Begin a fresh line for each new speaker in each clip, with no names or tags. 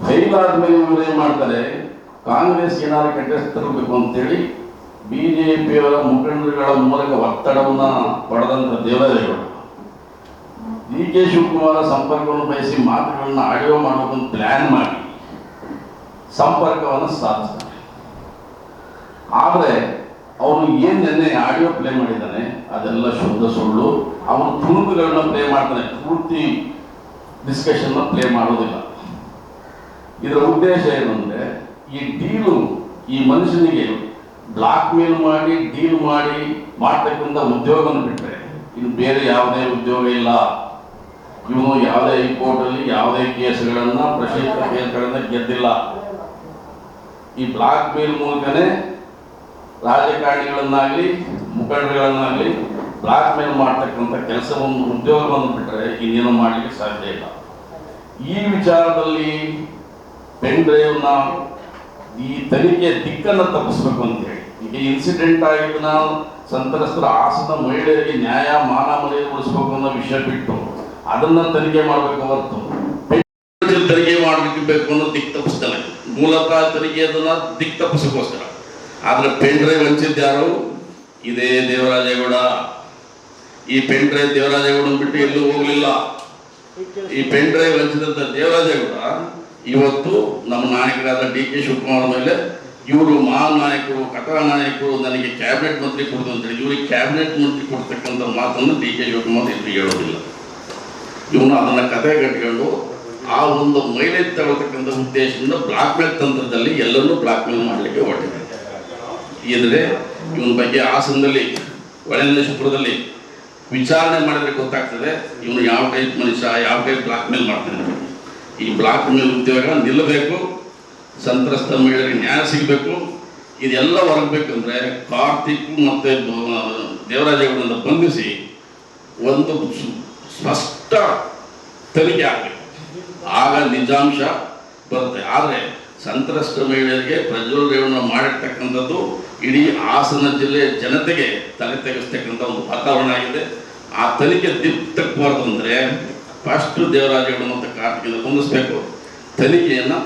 Fail ಆದ್ಮೇಲೆ ಇವರು ಏನ್ ಮಾಡ್ತಾರೆ, ಕಾಂಗ್ರೆಸ್ ಏನಾದ್ರು ಕೆಟ್ಟಿಸ್ತಿರ್ಬೇಕು ಅಂತೇಳಿ ಬಿಜೆಪಿಯವರ ಮುಖಂಡರುಗಳ ಮೂಲಕ ಒತ್ತಡವನ್ನ ಪಡೆದಂತ ದೇವರಾಜೇಗೌಡ ಡಿ ಕೆ ಶಿವಕುಮಾರ ಸಂಪರ್ಕವನ್ನು ಬಯಸಿ ಮಾತುಗಳನ್ನ ಆಡಿಯೋ ಮಾಡೋದನ್ನು ಪ್ಲಾನ್ ಮಾಡಿ ಸಂಪರ್ಕವನ್ನು ಸಾಧಿಸ್ತಾರೆ. ಆದರೆ ಅವನು ಏನ್ ನೆನ್ನೆ ಆಡಿಯೋ ಪ್ಲೇ ಮಾಡಿದ್ದಾನೆ ಅದೆಲ್ಲ ಶುದ್ಧ ಸುಳ್ಳು. ಅವನು ತುಣುಕುಗಳನ್ನ ಪ್ಲೇ ಮಾಡ್ತಾನೆ, ಪೂರ್ತಿ ಡಿಸ್ಕಷನ್ ಪ್ಲೇ ಮಾಡೋದಿಲ್ಲ. ಇದರ ಉದ್ದೇಶ ಏನಂದ್ರೆ, ಈ ಡೀಲು ಈ ಮನುಷ್ಯನಿಗೆ ಬ್ಲಾಕ್ ಮೇಲ್ ಮಾಡಿ ಡೀಲ್ ಮಾಡಿ ಮಾಡ್ತಕ್ಕಂಥ ಉದ್ಯೋಗವನ್ನು ಬಿಟ್ಟರೆ ಇನ್ನು ಬೇರೆ ಯಾವುದೇ ಉದ್ಯೋಗ ಇಲ್ಲ. ಇವನು ಯಾವುದೇ ಹೈಕೋರ್ಟ್ ಅಲ್ಲಿ ಯಾವುದೇ ಕೇಸ್ಗಳನ್ನ ಪ್ರಶ್ನಿತ ಕೇಸ್ಗಳನ್ನ ಗೆದ್ದಿಲ್ಲ. ಈ ಬ್ಲಾಕ್ ಮೇಲ್ ಮೂಲಕನೇ ರಾಜಕಾರಣಿಗಳನ್ನಾಗಲಿ ಮುಖಂಡರುಗಳನ್ನಾಗಲಿ ಬ್ಲಾಕ್ ಮೇಲ್ ಮಾಡ್ತಕ್ಕಂಥ ಕೆಲಸವನ್ನು ಉದ್ಯೋಗವನ್ನು ಬಿಟ್ಟರೆ ಇನ್ನೇನು ಮಾಡಲಿಕ್ಕೆ ಸಾಧ್ಯ ಇಲ್ಲ. ಈ ವಿಚಾರದಲ್ಲಿ ಪೆನ್ ಡ್ರೈವ್ನ ಈ ತನಿಖೆ ದಿಕ್ಕನ್ನು ತಪ್ಪಿಸ್ಬೇಕು ಅಂತೇಳಿ ಈಗ ಇನ್ಸಿಡೆಂಟ್ ಆಗಿದ್ದು ನಾವು ಸಂತ್ರಸ್ತರ ಹಾಸನ ಮಹಿಳೆಯರಿಗೆ ನ್ಯಾಯ ಮಾನ ಮರ್ಯಾದೆ ಉಳಿಸ್ಬೇಕು ಅನ್ನೋ ವಿಷಯ ಬಿಟ್ಟು ಅದನ್ನ ತನಿಖೆ ಮಾಡಬೇಕು ಹೊರತು ತನಿಖೆ ಮಾಡಬೇಕು ಅನ್ನೋ ದಿಕ್ ತಪ್ಪಿಸ್ತಾನೆ. ಮೂಲತಃ ತನಿಖೆ ಅದನ್ನ ದಿಕ್ ತಪ್ಪಿಸೋಕ್ಕೋಸ್ಕರ. ಆದ್ರೆ ಪೆನ್ ಡ್ರೈವ್ ಹಂಚಿದ್ದು ಯಾರು? ಇದೇ ದೇವರಾಜೇಗೌಡ. ಈ ಪೆನ್ ಡ್ರೈವ್ ದೇವರಾಜೇಗೌಡನ ಬಿಟ್ಟು ಎಲ್ಲೂ ಹೋಗ್ಲಿಲ್ಲ. ಈ ಪೆನ್ ಡ್ರೈವ್ ಹಂಚಿದಂತ ದೇವರಾಜೇಗೌಡ ಇವತ್ತು ನಮ್ಮ ನಾಯಕರಾದ ಡಿ ಕೆ ಶಿವಕುಮಾರ್ ಮೇಲೆ ಇವರು ಮಹಾನ್ ನಾಯಕರು, ಕಥಾ ನಾಯಕರು, ನನಗೆ ಕ್ಯಾಬಿನೆಟ್ ಮಂತ್ರಿ ಕೊಡ್ತು ಅಂತೇಳಿ ಇವರಿಗೆ ಕ್ಯಾಬಿನೆಟ್ ಮಂತ್ರಿ ಕೊಡ್ತಕ್ಕಂಥ ಮಾತನ್ನು ಡಿ ಕೆ ಶಿವಕುಮಾರ್ ಎಲ್ಲಿ ಹೇಳೋದಿಲ್ಲ. ಇವನು ಅದನ್ನ ಕತೆ ಕಟ್ಕೊಂಡು ಆ ಒಂದು ಮೈಲೇಜ್ ತಗೊಳ್ತಕ್ಕಂಥ ಉದ್ದೇಶದಿಂದ ಬ್ಲಾಕ್ ಮೇಲ್ ತಂತ್ರದಲ್ಲಿ ಎಲ್ಲರನ್ನೂ ಬ್ಲಾಕ್ ಮೇಲ್ ಮಾಡಲಿಕ್ಕೆ ಹೊರಟಿದೆ. ಇದ್ರೆ ಇವನ ಬಗ್ಗೆ ಹಾಸನದಲ್ಲಿ ಹೊಳೆನರಸೀಪುರದಲ್ಲಿ ವಿಚಾರಣೆ ಮಾಡಿದ್ರೆ ಗೊತ್ತಾಗ್ತದೆ ಇವನು ಯಾವ ಟೈಪ್ ಮನುಷ್ಯ, ಯಾವ ಟೈಪ್ ಬ್ಲಾಕ್ ಮೇಲ್ ಮಾಡ್ತಾನೆ. ಈ ಬ್ಲಾಕ್ ಮೇಲ್ ಉದ್ಯೋಗ ನಿಲ್ಲಬೇಕು, ಸಂತ್ರಸ್ತ ಮಹಿಳೆಯರಿಗೆ ನ್ಯಾಯ ಸಿಗಬೇಕು. ಇದೆಲ್ಲ ಹೊರಗಬೇಕಂದ್ರೆ ಕಾರ್ತಿಕ್ ಮತ್ತೆ ದೇವರಾಜೇಗೌಡನ ಬಂಧಿಸಿ ಒಂದು ಸ್ಪಷ್ಟ ತನಿಖೆ ಆಗಬೇಕು. ಆಗ ನಿಜಾಂಶ ಬರುತ್ತೆ. ಆದರೆ ಸಂತ್ರಸ್ತ ಮಹಿಳೆಯರಿಗೆ ಪ್ರಜ್ವಲ್ ರೇವಣ್ಣ ಮಾಡಿರ್ತಕ್ಕಂಥದ್ದು ಇಡೀ ಹಾಸನ ಜಿಲ್ಲೆಯ ಜನತೆಗೆ ತಲೆ ತೆಗೆಸ್ತಕ್ಕಂಥ ಒಂದು ವಾತಾವರಣ ಆಗಿದೆ. ಆ ತನಿಖೆ ದಿಕ್ಕಬಾರ್ದು ಅಂದರೆ ಫಸ್ಟ್ ದೇವರಾಜೇಗೌಡ ಮತ್ತು ಕಾರ್ತಿಕನ ಬಂಧಿಸಬೇಕು. ತನಿಖೆಯನ್ನು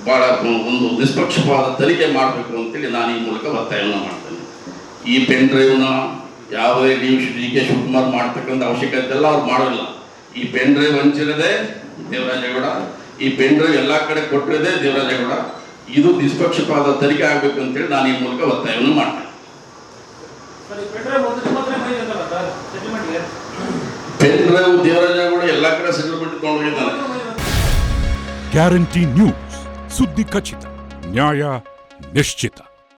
ಭಾಳ ಒಂದು ನಿಷ್ಪಕ್ಷಪಾತ ತನಿಖೆ ಮಾಡಬೇಕು ಅಂತೇಳಿ ನಾನು ಈ ಮೂಲಕ ಒತ್ತಾಯವನ್ನು ಮಾಡ್ತೇನೆ. ಈ ಪೆನ್ ಡ್ರೈವ್ನ ಯಾವುದೇ ಡಿ ಕೆ ಶಿವಕುಮಾರ್ ಮಾಡ್ತಕ್ಕಂಥ ಅವಶ್ಯಕತೆ ಎಲ್ಲ ಅವ್ರು ಮಾಡೋಲ್ಲ. ಈ ಪೆನ್ ಡ್ರೈವ್ ಹಂಚಿರೋದೇ ದೇವರಾಜೇಗೌಡ, ಈ ಪೆನ್ ಡ್ರೈವ್ ಎಲ್ಲ ಕಡೆ ಕೊಟ್ಟಿರೋದೇ ದೇವರಾಜೇಗೌಡ. ಇದು ನಿಷ್ಪಕ್ಷಪಾತ ತನಿಖೆ ಆಗಬೇಕು ಅಂತೇಳಿ ನಾನು ಈ ಮೂಲಕ ಒತ್ತಾಯವನ್ನು ಮಾಡ್ತೇನೆ. ಪೆನ್ ಡ್ರೈವ್ ದೇವರಾಜೇಗೌಡ ಎಲ್ಲ ಕಡೆ ಸೆಟಲ್ಮೆಂಟ್ ತಗೊಂಡೋಗಿದ್ದಾನೆ.
ಗ್ಯಾರಂಟಿ ನ್ಯೂಸ್, ಸುದ್ದಿ ಖಚಿತ, ನ್ಯಾಯ ನಿಶ್ಚಿತ.